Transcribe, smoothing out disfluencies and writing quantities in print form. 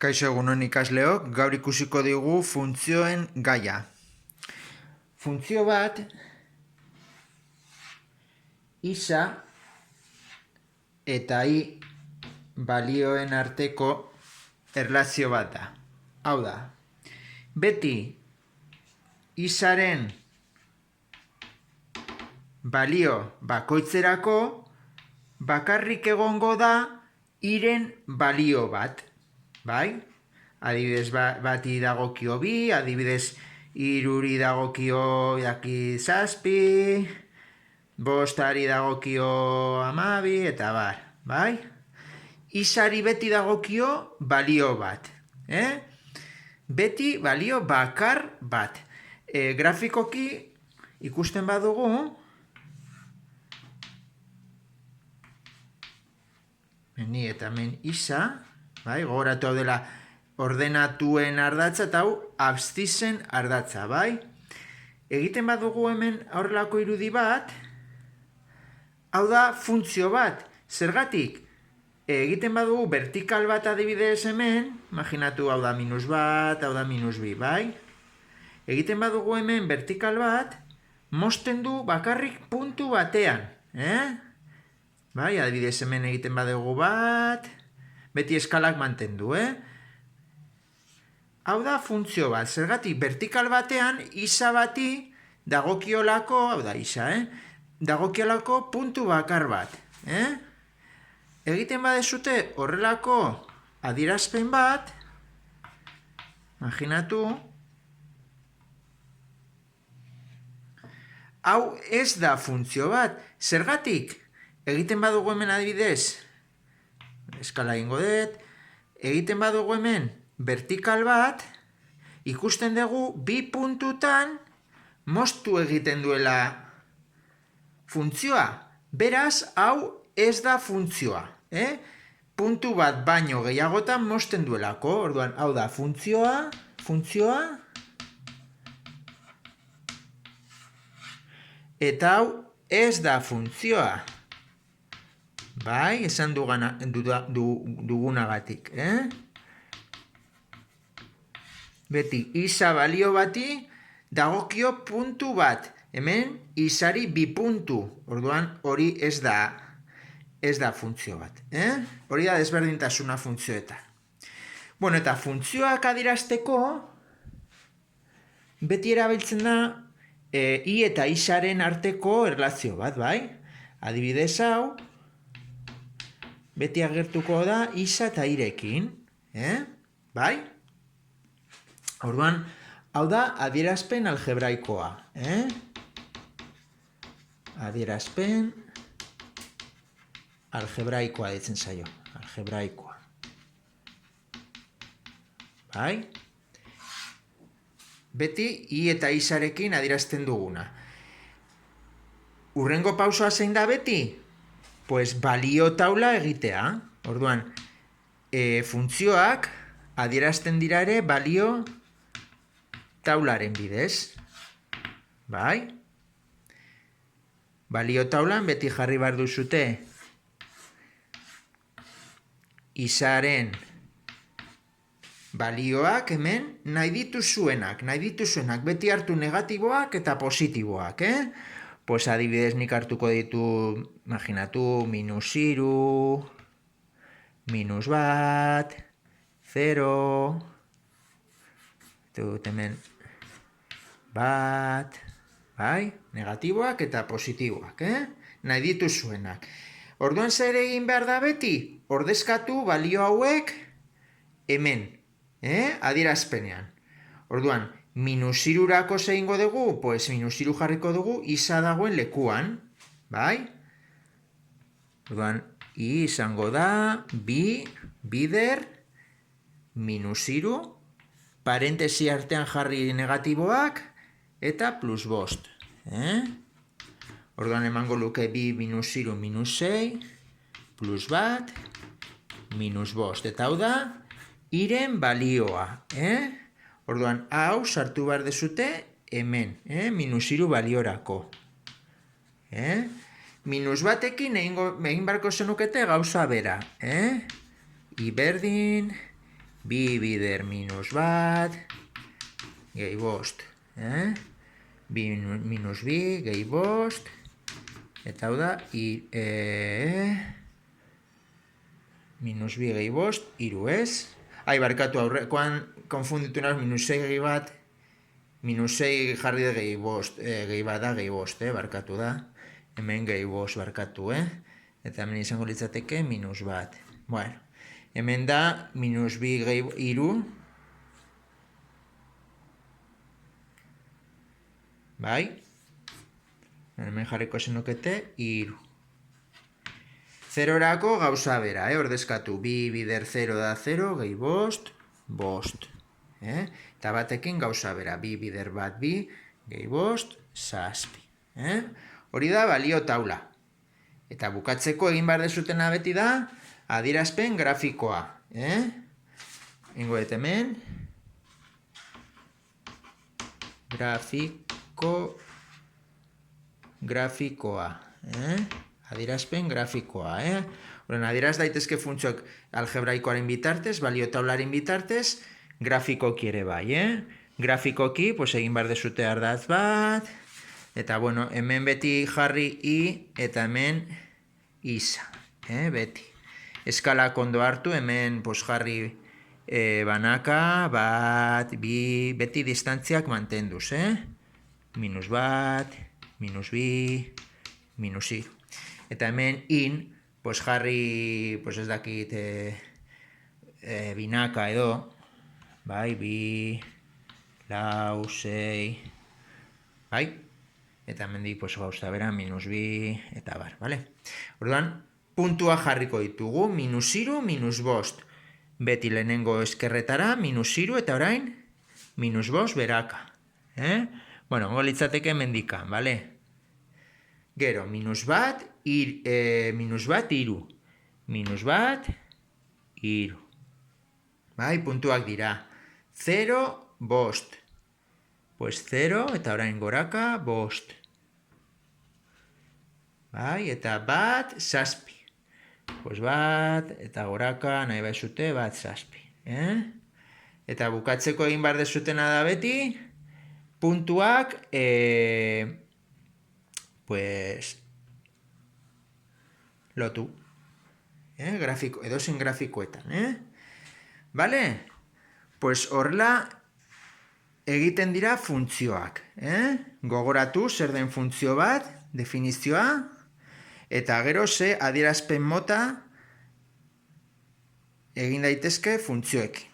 Kaixo egunon ikasleok, gaur ikusiko digu funtzioen gaia. Funtzio bat, isa eta i balioen arteko erlazio bat da. Hau da, beti isaren balio bakoitzerako bakarrik egongo da iren balio bat. Bai? Adibidez bati dagokio bi, adibidez hiruri dagokio zazpi, bostari dagokio 12, eta bar. Bai? Isari beti dagokio balio bat. Beti balio bakar bat. Grafikoki ikusten badugu, ni eta hemen isa, bai, gogoratu hau dela ordenatuen ardatza eta hau abszizen ardatza, bai? Egiten badugu hemen horrelako irudi bat, hau da funtzio bat. Zergatik? Egiten badugu vertikal bat adibidez hemen, imaginatu hau da -1, hau da -2, bai? Egiten badugu hemen vertikal bat, mozten du bakarrik puntu batean, Bai, adibidez hemen egiten badugu bat, beti eskalak mantendu, Hau da funtzio bat, zergatik vertikal batean isa bati dagokiolako, hau da isa, dagokiolako puntu bakar bat, Egiten badezute horrelako adierazpen bat, imaginatu, hau ez da funtzio bat, zergatik? Egiten badugu hemen adibidez, eskala egingo dut, egiten badugu hemen vertikal bat, ikusten dugu bi puntutan moztu egiten duela funtzioa. Beraz, hau ez da funtzioa. Puntu bat baino gehiagotan mozten duelako. Orduan, hau da funtzioa, eta hau ez da funtzioa. Bai, esan dugunagatik, Beti, isa balio bati dagokio puntu bat. Hemen, isari bi puntu. Orduan, hori ez da funtzio bat. Hori da desberdintasuna funtzioetan. Bueno, eta funtzioak adierazteko beti erabiltzen da i eta isaren arteko erlazio bat, bai? Adibidez hau, beti agertuko da isa eta irekin, bai? Orduan, hau da adierazpen algebraikoa, Adierazpen algebraikoa ditzen zaio, algebraikoa. Bai? Beti i eta isarekin adierazten duguna. Hurrengo pausoa zein da beti? Pues balio taula egitea. Orduan, funtzioak adierazten dira ere balio taularen bidez. Bai? Balio taulan beti jarri behar duzute isaren balioak hemen nahi dituzuenak, beti hartu negatiboak eta positiboak, Pues adibidez nik hartuko ditu, imaginatu, -3, -1, 0, dut hemen bat, bai? Negatiboak eta positiboak, Nahi dituzuenak. Orduan zer egin behar da beti? Ordezkatu balio hauek hemen, adierazpenean. Orduan, -3rako zeingo dugu, pues -3 jarriko dugu isa dagoen lekuan, bai? Orduan, i izango da, bider, -3, parentesi artean jarri negatiboak, eta +5, Orduan emango luke 2, -3, -6, +1, -5. Eta hau da, iren balioa, Orduan, hau sartu behar dezute hemen, -3 baliorako. -1ekin egin barko zenukete gauza bera, i berdin, bi bider minus bat, gehi bost. Bi minus bi, gehi bost, eta hau da, minus bi gehi bost, iru ez? Barkatu, aurrekoan konfunditu naz, minus 6 gehi bat, minus 6 jarri da gehi bost, gehi bat da gehi bost, barkatu da. Hemen gehi bost barkatu, eta hemen izango litzateke minus bat. Bueno, hemen da minus bi gehi iru, bai? Hemen jarriko zenukete iru. Zerorako gauza bera, ordezkatu, bi bider 0 da 0, gehi bost, bost. Eta batekin gauza bera, bi bider bat bi, gehi bost, zazpi. Hori da balio taula. Eta bukatzeko egin behar dezutena beti da, adierazpen grafikoa. Ingo dut hemen. Grafikoa. Adierazpen grafikoa. Horren, adieraz daitezke funtzioak algebraikoaren bitartez, balio taularen bitartez, grafikoki ere bai. Grafikoki, egin behar dezute ardatz bat, eta bueno, hemen beti jarri i, eta hemen isa. Beti. Eskalak ondo hartu, hemen jarri banaka, bat, bi, beti distantziak mantenduz. Minus bat, minus bi, minus iru. Eta hemen in, jarri, ez dakit, binaka edo, bai, bi, lau, sei, bai? Eta hemen dik, gauza bera, minus bi, eta bar, bale? Orduan, puntua jarriko ditugu, minus iru, minus bost. Beti lehenengo eskerretara, minus iru, eta orain, minus bost beraka. Bueno, litzateke hemen dikan, bale? Gero, minus bat, iru. Minus bat, iru. Bai, puntuak dira. 0, bost. 0, eta orain goraka, bost. Bai, eta bat, zazpi. Bat, eta goraka, nahi baizute, bat, zazpi. Eta bukatzeko egin behar dezutena da beti, puntuak, lotu. Edozein grafikoetan. Bale? Horrela egiten dira funtzioak. Gogoratu zer den funtzio bat, definizioa, eta gero ze adierazpen mota egin daitezke funtzioekin.